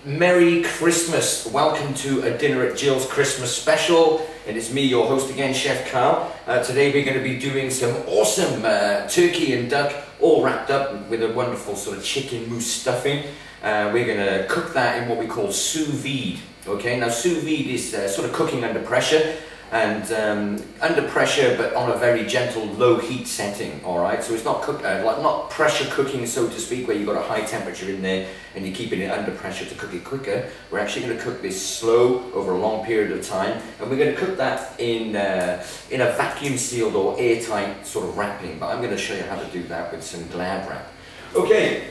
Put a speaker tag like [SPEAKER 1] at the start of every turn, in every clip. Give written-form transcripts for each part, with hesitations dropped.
[SPEAKER 1] Merry Christmas! Welcome to a dinner at Jill's Christmas special. It is me, your host again, Chef Karl. Today we're going to be doing some awesome turkey and duck, all wrapped up with a wonderful sort of chicken mousse stuffing. We're going to cook that in what we call sous vide. Okay, now sous vide is sort of cooking under pressure, and under pressure but on a very gentle low heat setting. All right, so it's not not pressure cooking, so to speak, where you've got a high temperature in there and you're keeping it under pressure to cook it quicker. We're actually going to cook this slow over a long period of time, and we're going to cook that in a vacuum sealed or airtight sort of wrapping, but I'm going to show you how to do that with some Glad wrap. Okay,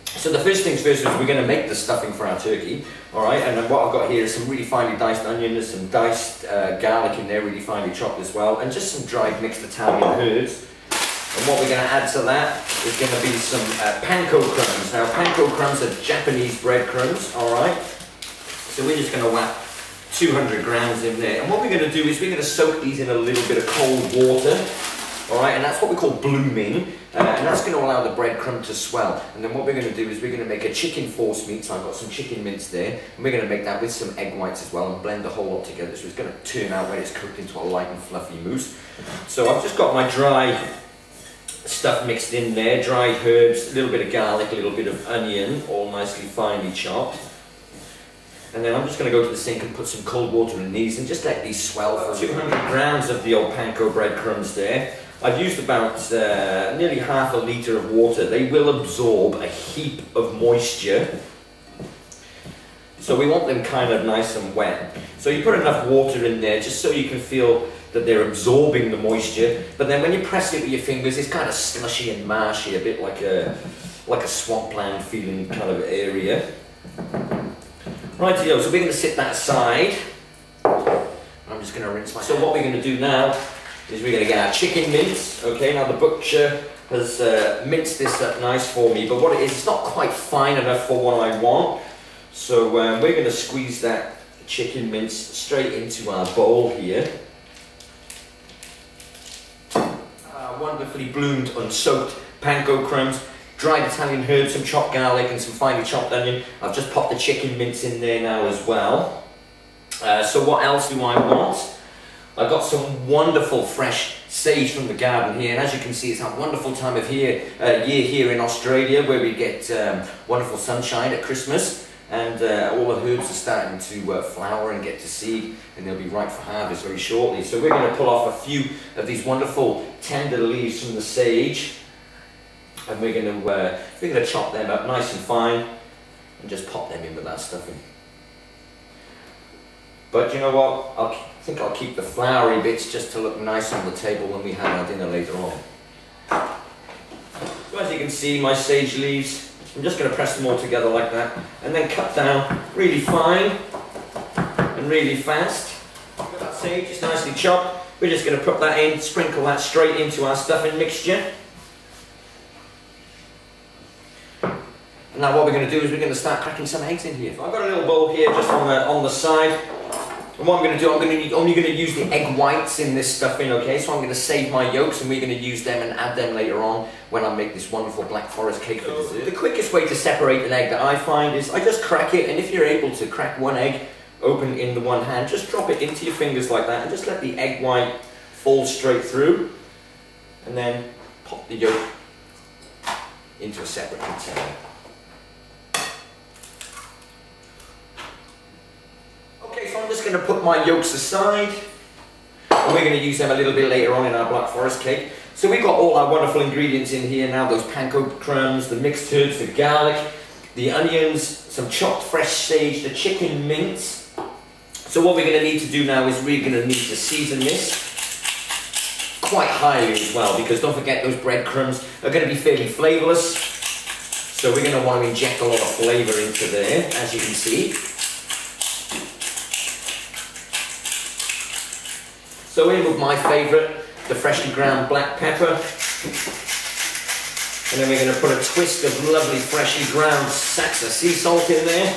[SPEAKER 1] so the first things first is we're going to make the stuffing for our turkey. Alright, and then what I've got here is some really finely diced onion, there's some diced garlic in there, really finely chopped as well, and just some dried mixed Italian herbs. And what we're going to add to that is going to be some panko crumbs. Now panko crumbs are Japanese breadcrumbs, alright? So we're just going to whack 200 grams in there. And what we're going to do is we're going to soak these in a little bit of cold water. Alright, and that's what we call blooming, and that's going to allow the breadcrumb to swell. And then what we're going to do is we're going to make a chicken force meat, so I've got some chicken mince there, and we're going to make that with some egg whites as well and blend the whole lot together, so it's going to turn out when it's cooked into a light and fluffy mousse. So I've just got my dry stuff mixed in there, dried herbs, a little bit of garlic, a little bit of onion, all nicely finely chopped. And then I'm just going to go to the sink and put some cold water in these and just let these swell for 200 grams of the old panko breadcrumbs there. I've used about nearly half a litre of water. They will absorb a heap of moisture, so we want them kind of nice and wet. So you put enough water in there just so you can feel that they're absorbing the moisture, but then when you press it with your fingers it's kind of slushy and marshy, a bit like a swampland feeling kind of area. Rightio, so we're going to sit that aside. I'm just going to rinse my hands. So what we're going to do now is we're going to get our chicken mince. Okay, now the butcher has minced this up nice for me, but what it is, it's not quite fine enough for what I want. So we're going to squeeze that chicken mince straight into our bowl here. Wonderfully bloomed, unsoaked panko crumbs, dried Italian herbs, some chopped garlic and some finely chopped onion. I've just popped the chicken mince in there now as well. So what else do I want? I've got some wonderful fresh sage from the garden here, and as you can see it's a wonderful time of year here in Australia, where we get wonderful sunshine at Christmas, and all the herbs are starting to flower and get to seed, and they'll be ripe for harvest very shortly. So we're going to pull off a few of these wonderful tender leaves from the sage, and we're going to chop them up nice and fine and just pop them in with that stuffing. But you know what, I think I'll keep the floury bits just to look nice on the table when we have our dinner later on. So as you can see, my sage leaves, I'm just going to press them all together like that and then cut down really fine and really fast. Got that sage, it's nicely chopped. We're just going to put that in, sprinkle that straight into our stuffing mixture. Now what we're going to do is we're going to start cracking some eggs in here. So I've got a little bowl here just on the side. And what I'm going to do, I'm only going to use the egg whites in this stuffing, okay? So I'm going to save my yolks and we're going to use them and add them later on when I make this wonderful black forest cake for dessert. The quickest way to separate an egg that I find is I just crack it, and if you're able to crack one egg open in the one hand, just drop it into your fingers like that and just let the egg white fall straight through, and then pop the yolk into a separate container. Okay, so I'm just going to put my yolks aside, and we're going to use them a little bit later on in our black forest cake. So we've got all our wonderful ingredients in here now, those panko crumbs, the mixed herbs, the garlic, the onions, some chopped fresh sage, the chicken mince. So what we're going to need to do now is we're going to need to season this quite highly as well, because don't forget those breadcrumbs are going to be fairly flavourless. So we're going to want to inject a lot of flavour into there, as you can see. So in with my favourite, the freshly ground black pepper. And then we're going to put a twist of lovely freshly ground Saxa sea salt in there.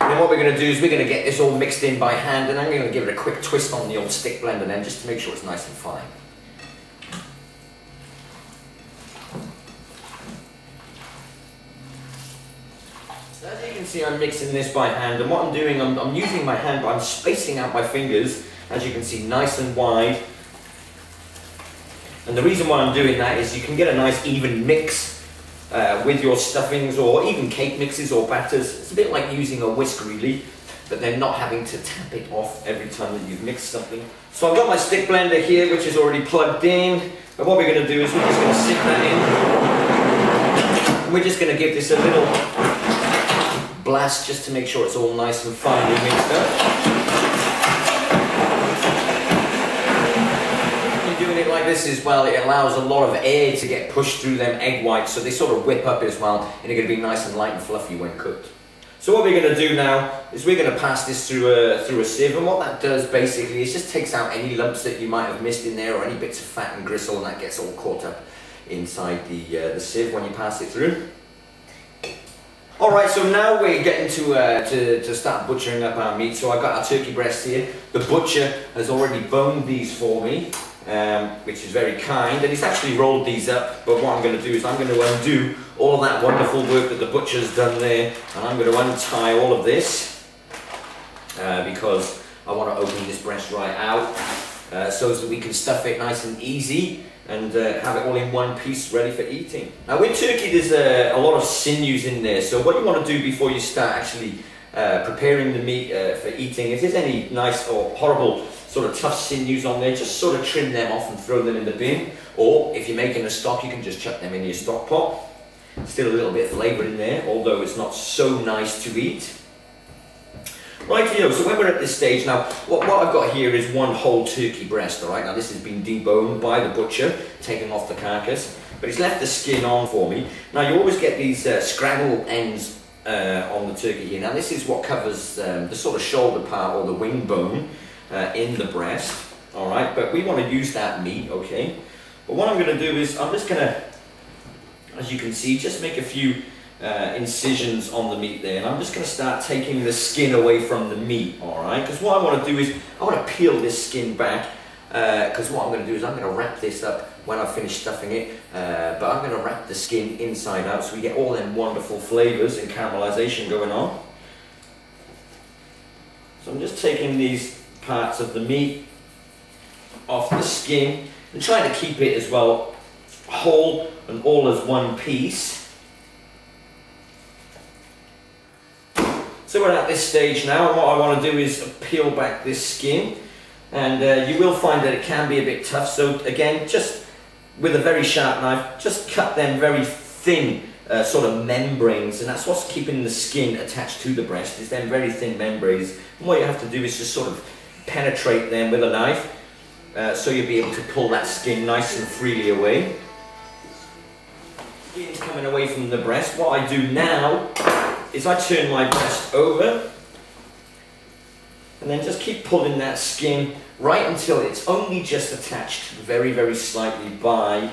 [SPEAKER 1] And then what we're going to do is we're going to get this all mixed in by hand, and I'm going to give it a quick twist on the old stick blender then, just to make sure it's nice and fine. See, I'm mixing this by hand, and what I'm doing, I'm using my hand, but I'm spacing out my fingers, as you can see, nice and wide. And the reason why I'm doing that is you can get a nice even mix with your stuffings, or even cake mixes or batters. It's a bit like using a whisk really, but then not having to tap it off every time that you've mixed something. So I've got my stick blender here, which is already plugged in, and what we're going to do is we're just going to stick that in. We're just going to give this a little blast just to make sure it's all nice and finely mixed up. You're doing it like this as well, it allows a lot of air to get pushed through them egg whites, so they sort of whip up as well, and they're going to be nice and light and fluffy when cooked. So what we're going to do now is we're going to pass this through a sieve, and what that does basically is just takes out any lumps that you might have missed in there, or any bits of fat and gristle, and that gets all caught up inside the sieve when you pass it through. Alright, so now we're getting to start butchering up our meat. So I've got our turkey breasts here. The butcher has already boned these for me, which is very kind, and he's actually rolled these up. But what I'm going to do is I'm going to undo all of that wonderful work that the butcher's done there, and I'm going to untie all of this because I want to open this breast right out so that we can stuff it nice and easy and have it all in one piece ready for eating. Now with turkey there's a lot of sinews in there, so what you want to do before you start actually preparing the meat for eating, if there's any nice or horrible sort of tough sinews on there, just sort of trim them off and throw them in the bin, or if you're making a stock you can just chuck them in your stock pot. Still a little bit of flavour in there, although it's not so nice to eat. Rightio, so when we're at this stage now, what I've got here is one whole turkey breast, alright? Now this has been deboned by the butcher, taking off the carcass, but he's left the skin on for me. Now you always get these scraggle ends on the turkey here. Now this is what covers the sort of shoulder part or the wing bone in the breast, alright? But we want to use that meat, okay? But what I'm going to do is, I'm just going to, as you can see, just make a few incisions on the meat there, and I'm just going to start taking the skin away from the meat, alright? Because what I want to do is, I want to peel this skin back, because what I'm going to do is I'm going to wrap this up when I finish stuffing it, but I'm going to wrap the skin inside out so we get all them wonderful flavours and caramelization going on. So I'm just taking these parts of the meat off the skin and trying to keep it as well whole and all as one piece. So we're at this stage now, and what I want to do is peel back this skin, and you will find that it can be a bit tough, so again, just with a very sharp knife, just cut them very thin sort of membranes, and that's what's keeping the skin attached to the breast, is them very thin membranes. And what you have to do is just sort of penetrate them with a knife, so you'll be able to pull that skin nice and freely away. Skin's coming away from the breast. What I do now is I turn my breast over and then just keep pulling that skin right until it's only just attached very, very slightly by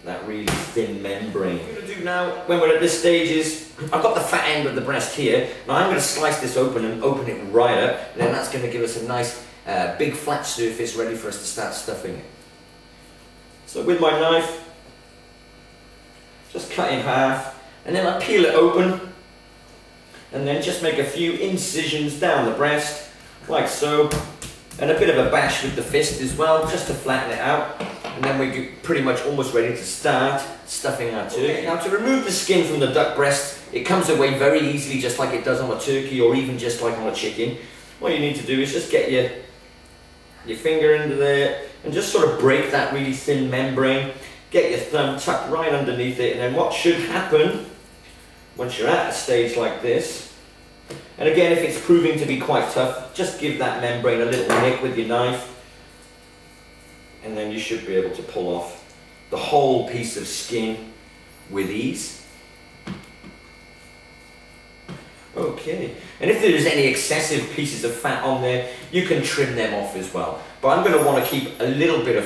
[SPEAKER 1] that really thin membrane. What I'm going to do now, when we're at this stage, is I've got the fat end of the breast here. Now I'm going to slice this open and open it right up, and then that's going to give us a nice big flat surface ready for us to start stuffing it. So with my knife, just cut in half, and then I peel it open, and then just make a few incisions down the breast, like so, and a bit of a bash with the fist as well, just to flatten it out, and then we're pretty much almost ready to start stuffing our turkey. Okay. Now to remove the skin from the duck breast, it comes away very easily, just like it does on a turkey, or even just like on a chicken. What you need to do is just get your finger into there, and just sort of break that really thin membrane, get your thumb tucked right underneath it, and then what should happen once you're at a stage like this, and again if it's proving to be quite tough, just give that membrane a little nick with your knife, and then you should be able to pull off the whole piece of skin with ease. Okay, and if there's any excessive pieces of fat on there, you can trim them off as well, but I'm going to want to keep a little bit of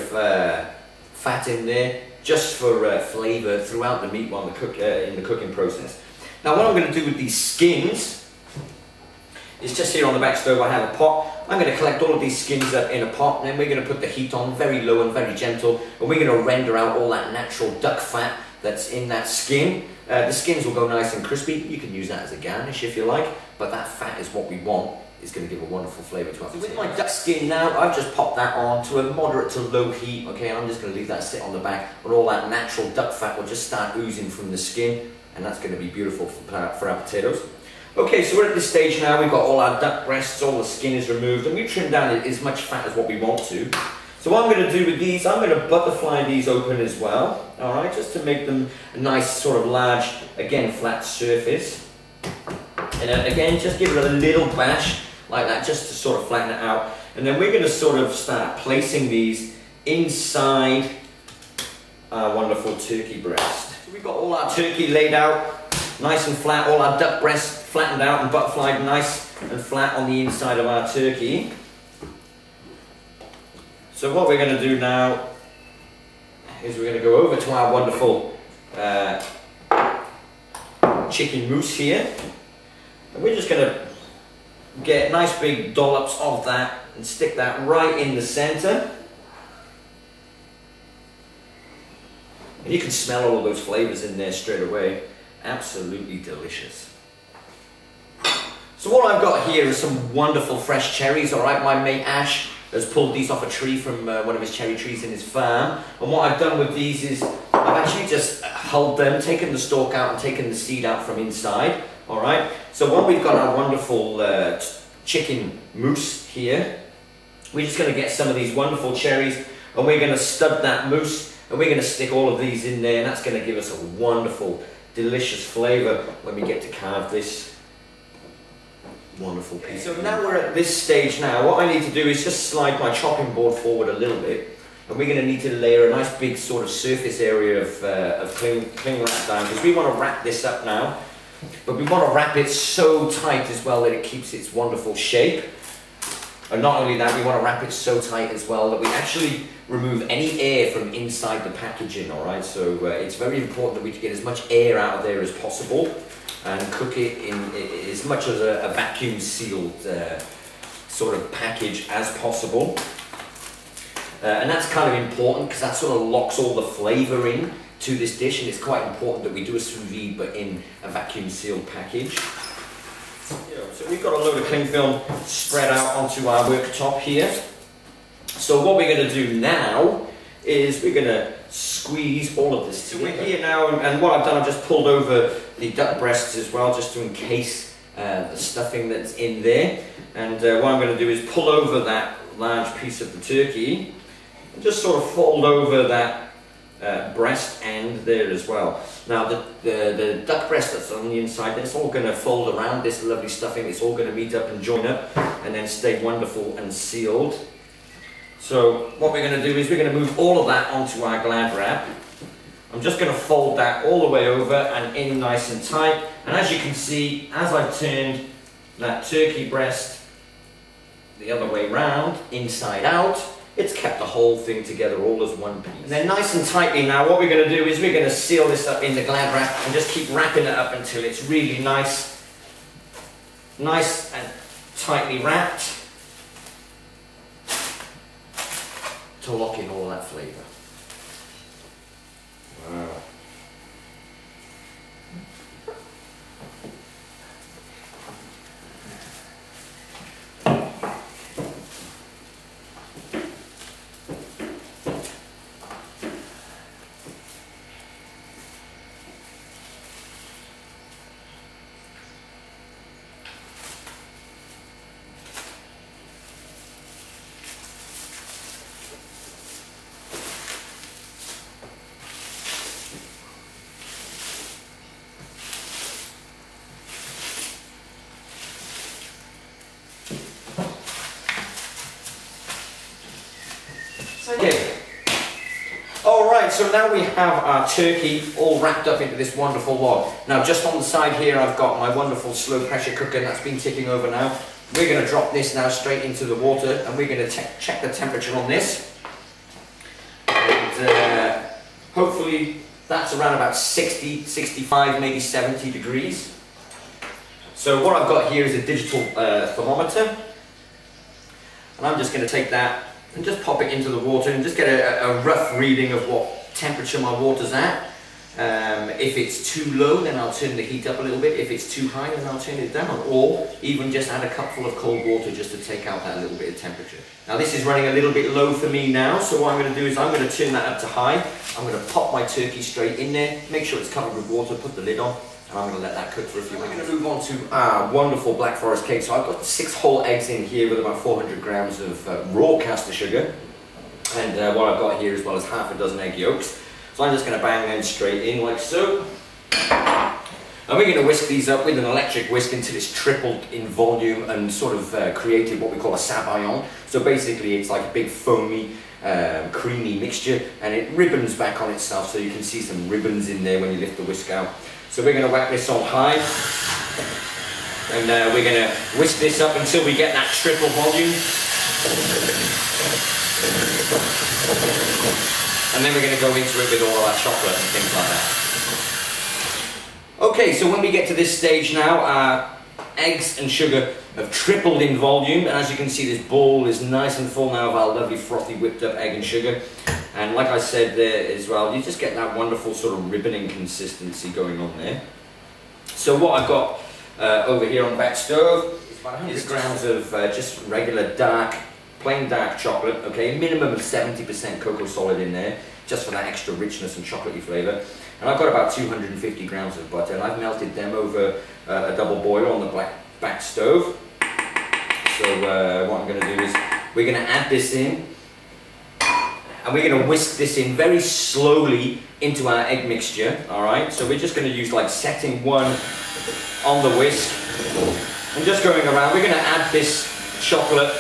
[SPEAKER 1] fat in there just for flavour throughout the meat while in the cooking process. Now what I'm going to do with these skins is, just here on the back stove I have a pot. I'm going to collect all of these skins up in a pot, and then we're going to put the heat on very low and very gentle, and we're going to render out all that natural duck fat that's in that skin. The skins will go nice and crispy. You can use that as a garnish if you like, but that fat is what we want. It's going to give a wonderful flavour to our potato. With my duck skin now, I've just popped that on to a moderate to low heat, okay, and I'm just going to leave that sit on the back, but all that natural duck fat will just start oozing from the skin, and that's going to be beautiful for our potatoes. Okay, so we're at this stage now. We've got all our duck breasts, all the skin is removed, and we've trimmed down as much fat as what we want to. So what I'm going to do with these, I'm going to butterfly these open as well, alright, just to make them a nice sort of large, again, flat surface. And again, just give it a little bash, like that, just to sort of flatten it out. And then we're going to sort of start placing these inside our wonderful turkey breast. So we've got all our turkey laid out, nice and flat, all our duck breasts flattened out and butterflied nice and flat on the inside of our turkey. So what we're going to do now is we're going to go over to our wonderful chicken mousse here, and we're just going to get nice big dollops of that and stick that right in the center. And you can smell all of those flavors in there straight away. Absolutely delicious. So what I've got here is some wonderful fresh cherries, alright? My mate Ash has pulled these off a tree from one of his cherry trees in his farm. And what I've done with these is I've actually just hulled them, taken the stalk out and taken the seed out from inside. Alright, so when we've got our wonderful chicken mousse here, we're just going to get some of these wonderful cherries and we're going to stud that mousse and we're going to stick all of these in there, and that's going to give us a wonderful, delicious flavour when we get to carve this wonderful piece. So now we're at this stage now, what I need to do is just slide my chopping board forward a little bit, and we're going to need to layer a nice big sort of surface area of cling wrap down, because we want to wrap this up now, but we want to wrap it so tight as well that it keeps its wonderful shape. And not only that, we want to wrap it so tight as well that we actually remove any air from inside the packaging, alright? So it's very important that we get as much air out of there as possible and cook it in as much as a vacuum sealed sort of package as possible. And that's kind of important because that sort of locks all the flavour in to this dish, and it's quite important that we do a sous vide but in a vacuum sealed package. So we've got a load of cling film spread out onto our worktop here. So what we're going to do now is we're going to squeeze all of this together. So we're here now, and what I've done, I've just pulled over the duck breasts as well, just to encase the stuffing that's in there. And what I'm going to do is pull over that large piece of the turkey and just sort of fold over that breast end there as well. Now the duck breast that's on the inside, it's all going to fold around this lovely stuffing. It's all going to meet up and join up and then stay wonderful and sealed. So what we're going to do is we're going to move all of that onto our Glad wrap. I'm just going to fold that all the way over and in nice and tight. And as you can see, as I've turned that turkey breast the other way round, inside out, it's kept the whole thing together all as one piece. And then nice and tightly now, what we're going to do is we're going to seal this up in the Glad wrap and just keep wrapping it up until it's really nice and tightly wrapped to lock in all that flavour. Wow. Okay. Alright, so now we have our turkey all wrapped up into this wonderful log. Now just on the side here I've got my wonderful slow pressure cooker that's been ticking over now. We're going to drop this now straight into the water and we're going to check the temperature on this. And hopefully that's around about 60, 65, maybe 70 degrees. So what I've got here is a digital thermometer. And I'm just going to take that and just pop it into the water and just get a rough reading of what temperature my water's at. If it's too low, then I'll turn the heat up a little bit. If it's too high, then I'll turn it down. Or even just add a cupful of cold water just to take out that little bit of temperature. Now this is running a little bit low for me now, so what I'm going to do is I'm going to turn that up to high. I'm going to pop my turkey straight in there, make sure it's covered with water, put the lid on, and I'm going to let that cook for a few minutes. I'm going to move on to our wonderful Black Forest cake. So I've got 6 whole eggs in here with about 400 grams of raw caster sugar. And what I've got here as well is half a dozen egg yolks. So I'm just going to bang them straight in like so. And we're going to whisk these up with an electric whisk until it's tripled in volume and sort of created what we call a sabayon. So basically it's like a big foamy, creamy mixture, and it ribbons back on itself, so you can see some ribbons in there when you lift the whisk out. So we're going to whack this on high, and we're going to whisk this up until we get that triple volume. And then we're going to go into it with all of our chocolate and things like that. Okay, so when we get to this stage now, our eggs and sugar have tripled in volume, and as you can see, this bowl is nice and full now of our lovely frothy whipped up egg and sugar. And like I said there as well, you just get that wonderful sort of ribboning consistency going on there. So what I've got over here on the back stove is about 100 grams of just regular dark, plain dark chocolate, okay, minimum of 70% cocoa solid in there, just for that extra richness and chocolatey flavour. And I've got about 250 grams of butter, and I've melted them over a double boiler on the back stove. So what I'm going to do is we're going to add this in, and we're going to whisk this in very slowly into our egg mixture, alright? So we're just going to use like setting 1 on the whisk, and just going around. We're going to add this chocolate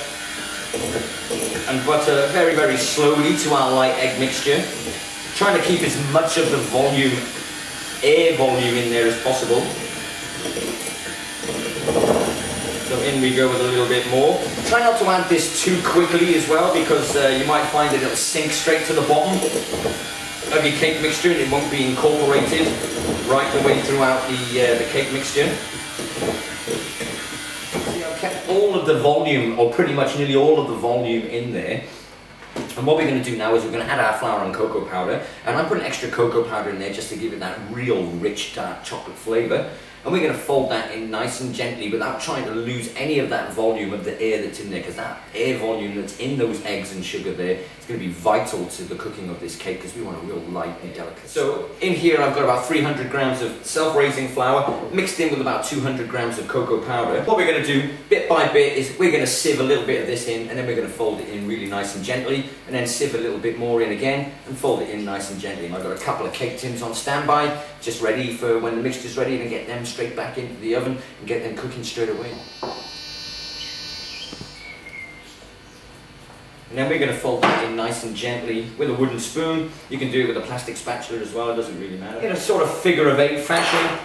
[SPEAKER 1] and butter very, very slowly to our light egg mixture, trying to keep as much of the volume, air volume in there as possible. So in we go with a little bit more. Try not to add this too quickly as well, because you might find that it'll sink straight to the bottom of your cake mixture and it won't be incorporated right the way throughout the cake mixture. Kept all of the volume, or pretty much nearly all of the volume in there. And what we're going to do now is we're going to add our flour and cocoa powder, and I'm putting extra cocoa powder in there just to give it that real rich dark chocolate flavour. And we're going to fold that in nice and gently without trying to lose any of that volume of the air that's in there, because that air volume that's in those eggs and sugar there is going to be vital to the cooking of this cake, because we want a real light and delicate. So in here I've got about 300 grams of self-raising flour mixed in with about 200 grams of cocoa powder. What we're going to do bit by bit is we're going to sieve a little bit of this in, and then we're going to fold it in really nice and gently, and then sieve a little bit more in again and fold it in nice and gently. And I've got a couple of cake tins on standby, just ready for when the mixture's ready, and get them straight back into the oven and get them cooking straight away. And then we're going to fold that in nice and gently with a wooden spoon. You can do it with a plastic spatula as well, it doesn't really matter. In a sort of figure-of-8 fashion,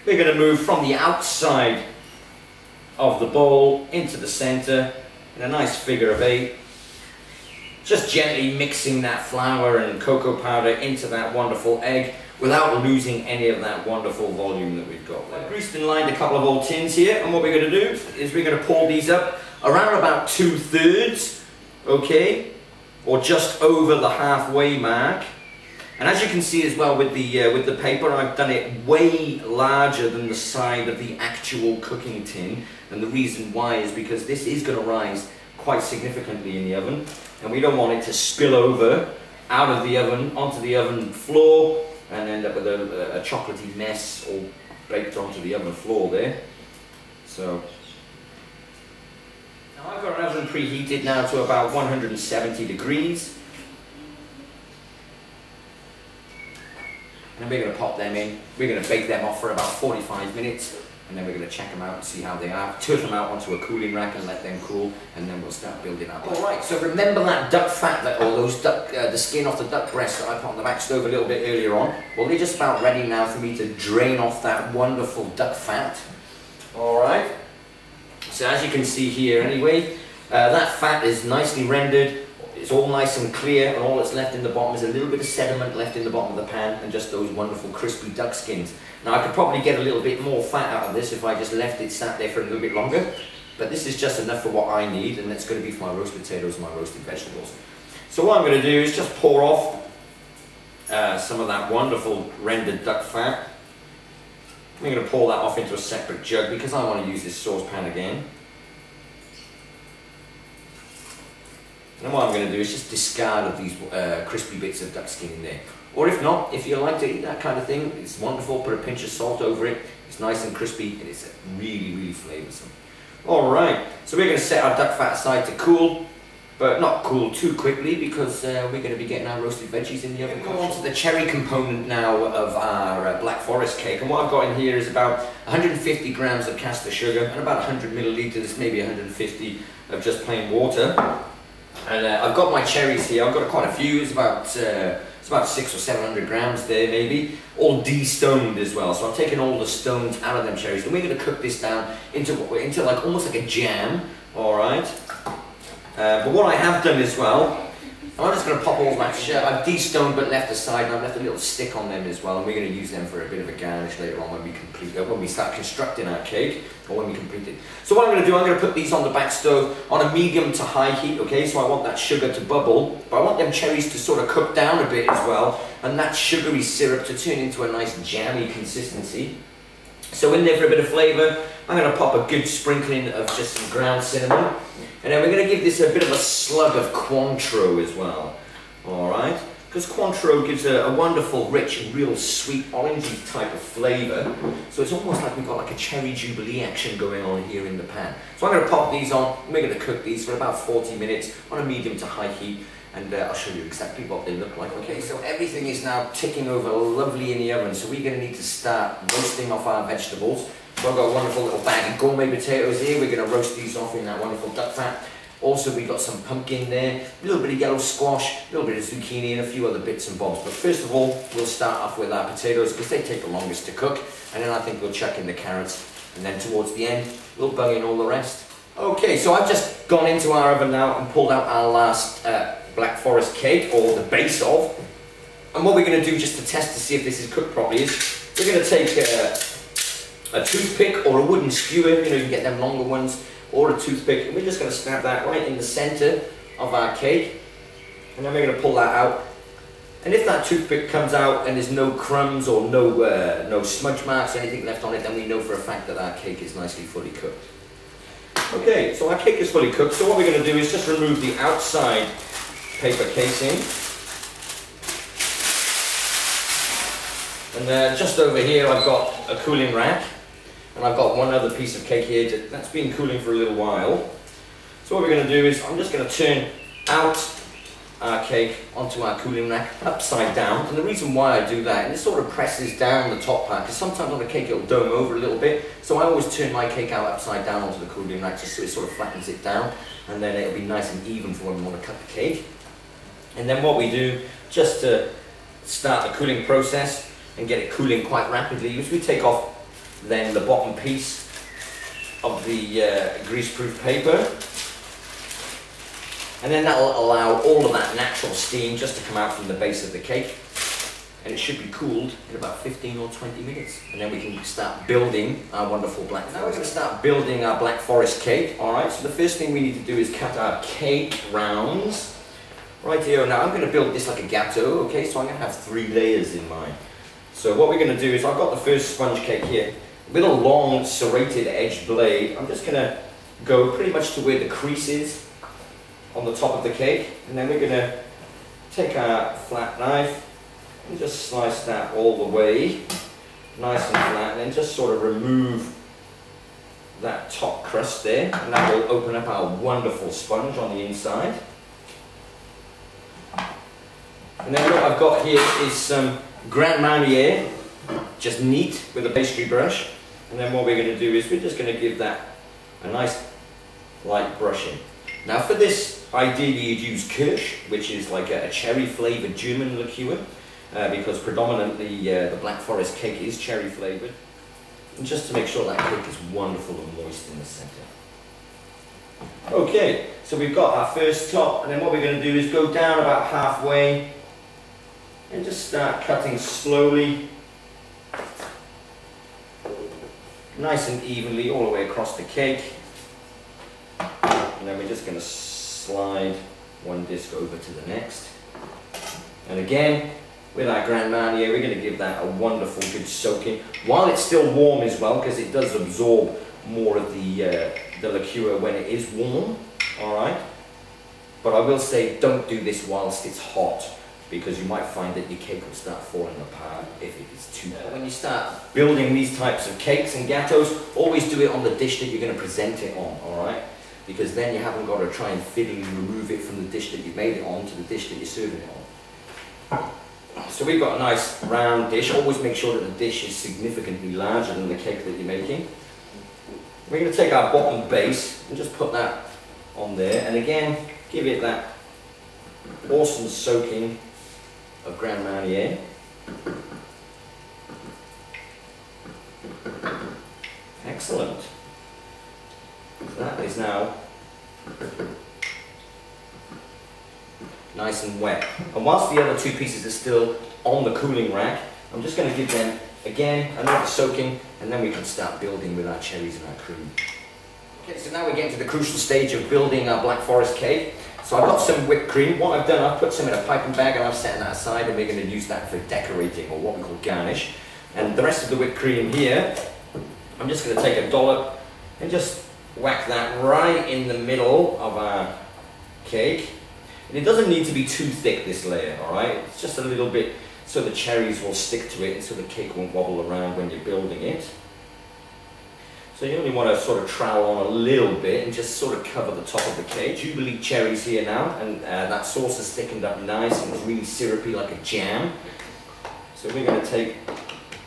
[SPEAKER 1] we're going to move from the outside of the bowl into the centre in a nice figure-of-8. Just gently mixing that flour and cocoa powder into that wonderful egg without losing any of that wonderful volume that we've got there. I've greased and lined a couple of old tins here, and what we're going to do is we're going to pour these up around about 2/3, okay, or just over the halfway mark. And as you can see as well with the paper, I've done it way larger than the side of the actual cooking tin, and the reason why is because this is going to rise quite significantly in the oven, and we don't want it to spill over out of the oven onto the oven floor and end up with a chocolatey mess all baked onto the oven floor there. So now I've got an oven preheated now to about 170 degrees. And we're going to pop them in. We're going to bake them off for about 45 minutes, and then we're going to check them out and see how they are. Turn them out onto a cooling rack and let them cool, and then we'll start building up. Alright, so remember that duck fat, or those duck, the skin off the duck breast that I put on the back stove a little bit earlier on? Well, they're just about ready now for me to drain off that wonderful duck fat. Alright, so as you can see here anyway, that fat is nicely rendered. It's all nice and clear, and all that's left in the bottom is a little bit of sediment left in the bottom of the pan and just those wonderful crispy duck skins. Now I could probably get a little bit more fat out of this if I just left it sat there for a little bit longer, but this is just enough for what I need, and it's going to be for my roast potatoes and my roasted vegetables. So what I'm going to do is just pour off some of that wonderful rendered duck fat. I'm going to pour that off into a separate jug because I want to use this saucepan again. And then what I'm going to do is just discard of these crispy bits of duck skin in there. Or if not, if you like to eat that kind of thing, it's wonderful. Put a pinch of salt over it. It's nice and crispy and it's really, really flavoursome. Alright, so we're going to set our duck fat aside to cool. But not cool too quickly because we're going to be getting our roasted veggies in the oven. Go on to the cherry component now of our Black Forest cake, and what I've got in here is about 150 grams of caster sugar and about 100 millilitres, maybe 150 of just plain water. And I've got my cherries here. I've got quite a few. It's about 600 or 700 grams there, maybe, all de-stoned as well. So I've taken all the stones out of them cherries, and we're going to cook this down into like almost like a jam. All right. But what I have done as well, I'm just going to pop all my I've de-stoned but left aside, and I've left a little stick on them as well, and we're going to use them for a bit of a garnish later on when we start constructing our cake, or when we complete it. So what I'm going to do, I'm going to put these on the back stove on a medium to high heat, okay? So I want that sugar to bubble, but I want them cherries to sort of cook down a bit as well, and that sugary syrup to turn into a nice jammy consistency. So in there for a bit of flavour, I'm going to pop a good sprinkling of just some ground cinnamon. And then we're going to give this a bit of a slug of Cointreau as well. Alright? Because Cointreau gives a wonderful, rich, real sweet, orangey type of flavour. So it's almost like we've got like a cherry jubilee action going on here in the pan. So I'm going to pop these on, and we're going to cook these for about 40 minutes on a medium to high heat. And I'll show you exactly what they look like. Okay, so everything is now ticking over lovely in the oven. So we're going to need to start roasting off our vegetables. So I've got a wonderful little bag of gourmet potatoes here. We're going to roast these off in that wonderful duck fat. Also, we've got some pumpkin there, a little bit of yellow squash, a little bit of zucchini, and a few other bits and bobs. But first of all, we'll start off with our potatoes because they take the longest to cook. And then I think we'll chuck in the carrots. And then towards the end, we'll bung in all the rest. Okay, so I've just gone into our oven now and pulled out our last Black Forest cake, or the base of. And what we're going to do just to test to see if this is cooked properly is we're going to take a toothpick or a wooden skewer, you know, you can get them longer ones, or a toothpick, and we're just going to stab that right in the centre of our cake, and then we're going to pull that out. And if that toothpick comes out and there's no crumbs or no smudge marks or anything left on it, then we know for a fact that our cake is nicely fully cooked. Okay, so our cake is fully cooked, so what we're going to do is just remove the outside paper casing. And just over here I've got a cooling rack, and I've got one other piece of cake here that's been cooling for a little while. So what we're going to do is I'm just going to turn out our cake onto our cooling rack upside down, and the reason why I do that, and it sort of presses down the top part, because sometimes on a cake it'll dome over a little bit, so I always turn my cake out upside down onto the cooling rack just so it sort of flattens it down, and then it'll be nice and even for when we want to cut the cake. And then what we do, just to start the cooling process and get it cooling quite rapidly, is we take off then the bottom piece of the greaseproof paper, and then that will allow all of that natural steam just to come out from the base of the cake, and it should be cooled in about 15 or 20 minutes, and then we can start building our wonderful Black Forest. Now we're going to start building our Black Forest cake. Alright, so the first thing we need to do is cut our cake rounds. Right here, now I'm going to build this like a Gateau, okay, so I'm going to have 3 layers in mine. So what we're going to do is, I've got the first sponge cake here, with a long serrated edged blade. I'm just going to go pretty much to where the crease is on the top of the cake, and then we're going to take our flat knife and just slice that all the way, nice and flat, and then just sort of remove that top crust there, and that will open up our wonderful sponge on the inside. And then what I've got here is some Grand Marnier, just neat with a pastry brush. And then what we're going to do is we're just going to give that a nice light brushing. Now for this, ideally you'd use Kirsch, which is like a cherry flavoured German liqueur, because predominantly the Black Forest cake is cherry flavoured. And just to make sure that cake is wonderful and moist in the centre. Okay, so we've got our first top, and then what we're going to do is go down about halfway and just start cutting slowly, nice and evenly all the way across the cake. And then we're just going to slide one disc over to the next. And again, with our Grand Marnier. We're going to give that a wonderful good soaking while it's still warm as well, because it does absorb more of the liqueur when it is warm. All right, but I will say don't do this whilst it's hot, because you might find that your cake will start falling apart if it is too hot. When you start building these types of cakes and gâteaux, always do it on the dish that you're going to present it on, all right? Because then you haven't got to try and fiddle and remove it from the dish that you made it on to the dish that you're serving it on. So we've got a nice round dish. Always make sure that the dish is significantly larger than the cake that you're making. We're going to take our bottom base and just put that on there, and again give it that awesome soaking of Grand Marnier. Excellent. That is now nice and wet. And whilst the other two pieces are still on the cooling rack, I'm just going to give them again another soaking, and then we can start building with our cherries and our cream. Okay, so now we're getting to the crucial stage of building our Black Forest cake. So I've got some whipped cream. What I've done, I've put some in a piping bag and I've set that aside, and we're going to use that for decorating, or what we call garnish. And the rest of the whipped cream here, I'm just going to take a dollop and just whack that right in the middle of our cake. And it doesn't need to be too thick, this layer, all right? It's just a little bit so the cherries will stick to it and so the cake won't wobble around when you're building it. So you only want to sort of trowel on a little bit and just sort of cover the top of the cake. Jubilee cherries here now, and that sauce is thickened up nice and it's really syrupy like a jam. So we're going to take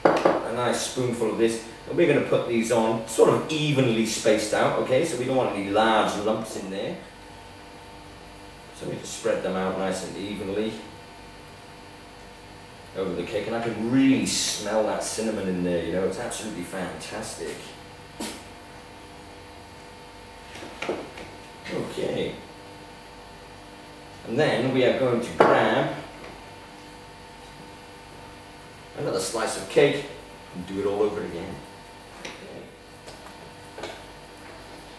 [SPEAKER 1] a nice spoonful of this, and we're going to put these on sort of evenly spaced out, okay? So we don't want any large lumps in there. So we just spread them out nice and evenly over the cake, and I can really smell that cinnamon in there, you know, it's absolutely fantastic. Okay, and then we are going to grab another slice of cake and do it all over again. Okay.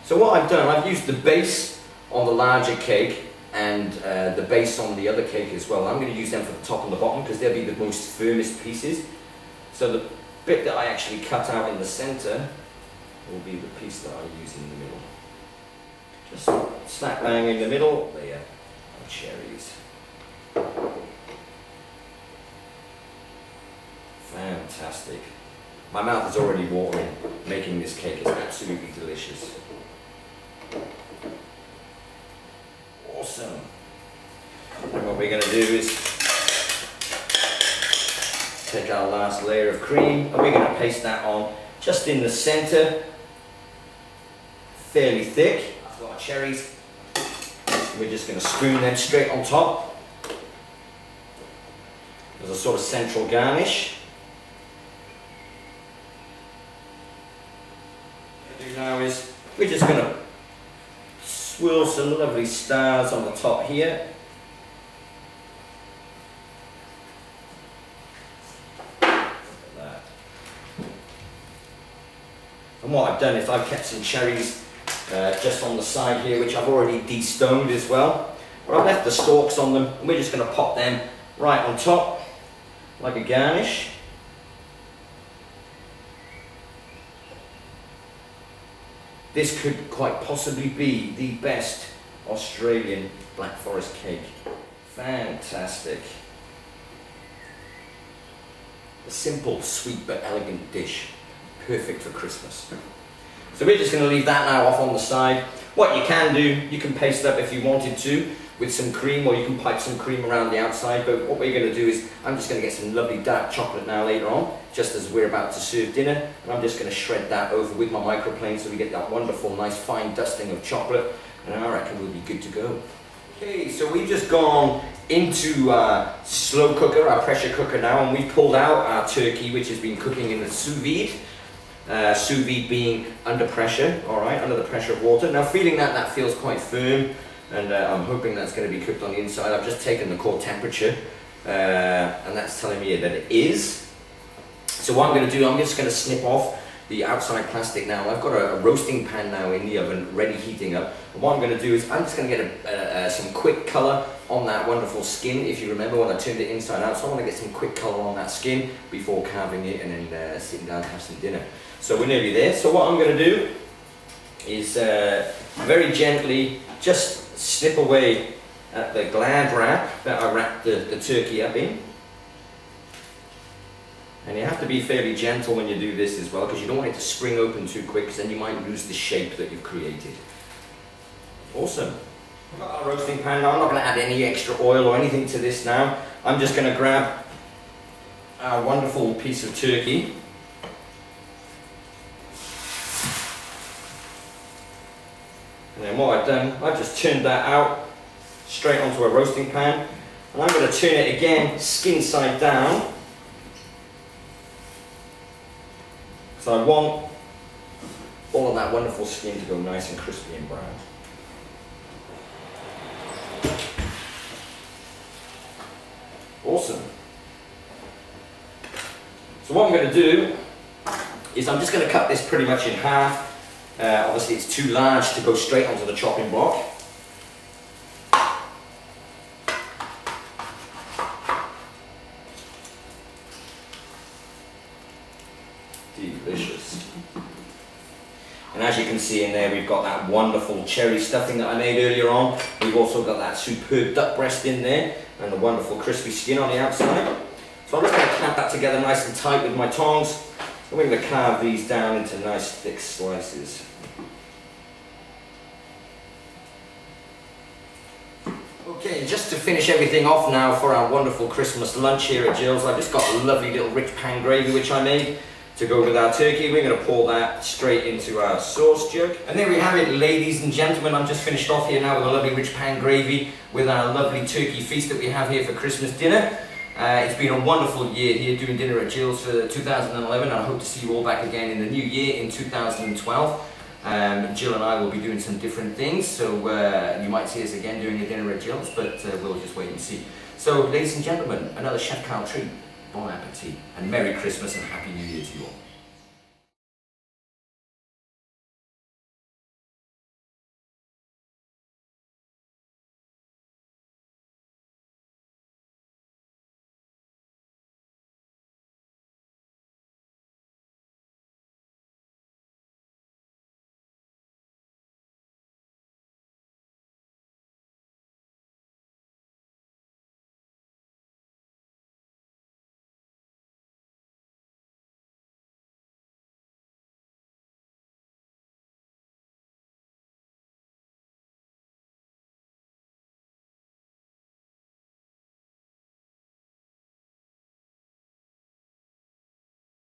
[SPEAKER 1] So what I've done, I've used the base on the larger cake and the base on the other cake as well. I'm going to use them for the top and the bottom because they'll be the most firmest pieces. So the bit that I actually cut out in the center will be the piece that I use in the middle. Just slap bang in the middle, there are cherries. Fantastic. My mouth is already watering. Making this cake is absolutely delicious. Awesome. And what we're going to do is take our last layer of cream and we're going to paste that on just in the center, fairly thick. I've got our cherries. We're just going to spoon them straight on top as a sort of central garnish. What we're going to do now is we're just going to swirl some lovely stars on the top here. Look at that. And what I've done is I've kept some cherries just on the side here, which I've already de-stoned as well. But I've left the stalks on them, and we're just going to pop them right on top, like a garnish. This could quite possibly be the best Australian Black Forest cake. Fantastic. A simple, sweet but elegant dish. Perfect for Christmas. So we're just going to leave that now off on the side. What you can do, you can paste up if you wanted to with some cream, or you can pipe some cream around the outside, but what we're going to do is I'm just going to get some lovely dark chocolate now later on, just as we're about to serve dinner, and I'm just going to shred that over with my microplane so we get that wonderful nice fine dusting of chocolate, and I reckon we'll be good to go. Okay, so we've just gone into our slow cooker, our pressure cooker now, and we've pulled out our turkey, which has been cooking in the sous vide. Sous vide being under pressure, alright, under the pressure of water. Now feeling that feels quite firm, and I'm hoping that's going to be cooked on the inside. I've just taken the core temperature, and that's telling me that it is. So what I'm going to do, I'm just going to snip off the outside plastic now. I've got a roasting pan now in the oven, ready heating up. And what I'm going to do is I'm just going to get some quick colour on that wonderful skin, if you remember when I turned it inside out. So I want to get some quick colour on that skin before carving it and then sitting down to have some dinner. So we're nearly there. So what I'm going to do is very gently just snip away at the Glad wrap that I wrapped the turkey up in. And you have to be fairly gentle when you do this as well, because you don't want it to spring open too quick, because then you might lose the shape that you've created. Awesome. I've got our roasting pan now. I'm not going to add any extra oil or anything to this now. I'm just going to grab our wonderful piece of turkey. And then what I've done, I've just turned that out straight onto a roasting pan. And I'm going to turn it again, skin side down. So I want all of that wonderful skin to go nice and crispy and brown. Awesome. So what I'm going to do is I'm just going to cut this pretty much in half. Obviously it's too large to go straight onto the chopping block. Delicious. And as you can see in there, we've got that wonderful cherry stuffing that I made earlier on. We've also got that superb duck breast in there and the wonderful crispy skin on the outside. So I'm just going to clamp that together nice and tight with my tongs, and we're going to carve these down into nice thick slices. Okay, just to finish everything off now for our wonderful Christmas lunch here at Jill's, I've just got a lovely little rich pan gravy which I made to go with our turkey. We're going to pour that straight into our sauce jug. And there we have it, ladies and gentlemen. I'm just finished off here now with a lovely rich pan gravy with our lovely turkey feast that we have here for Christmas dinner. It's been a wonderful year here doing dinner at Jill's for 2011, and I hope to see you all back again in the new year in 2012. Jill and I will be doing some different things, so you might see us again doing a dinner at Jill's, but we'll just wait and see. So, ladies and gentlemen, another Chef Karl treat. Bon appetit, and Merry Christmas and Happy New Year to you all.